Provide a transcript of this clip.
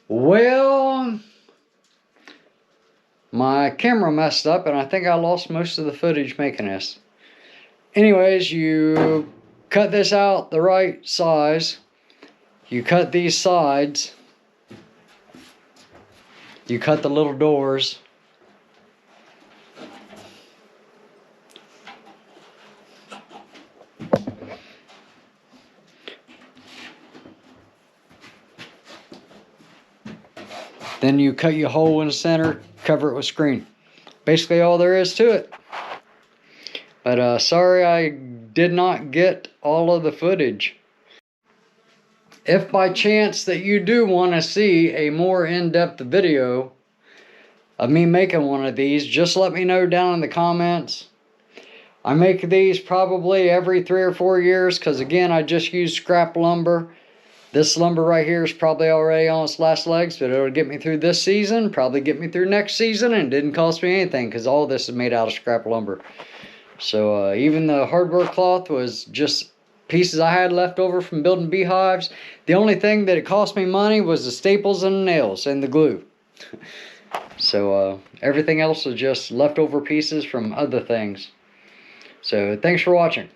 Well, my camera messed up and I think I lost most of the footage making this. Anyways, you cut this out the right size. You cut these sides. You cut the little doors. Then you cut your hole in the center, cover it with screen. Basically all there is to it. But sorry I did not get all of the footage. If by chance that you do want to see a more in-depth video of me making one of these, just let me know down in the comments. I make these probably every 3 or 4 years because again I just use scrap lumber. This lumber right here is probably already on its last legs, but it'll get me through this season, probably get me through next season, and it didn't cost me anything because all this is made out of scrap lumber. So even the hardware cloth was just pieces I had left over from building beehives. The only thing that it cost me money was the staples and the nails and the glue. So everything else was just leftover pieces from other things. So thanks for watching.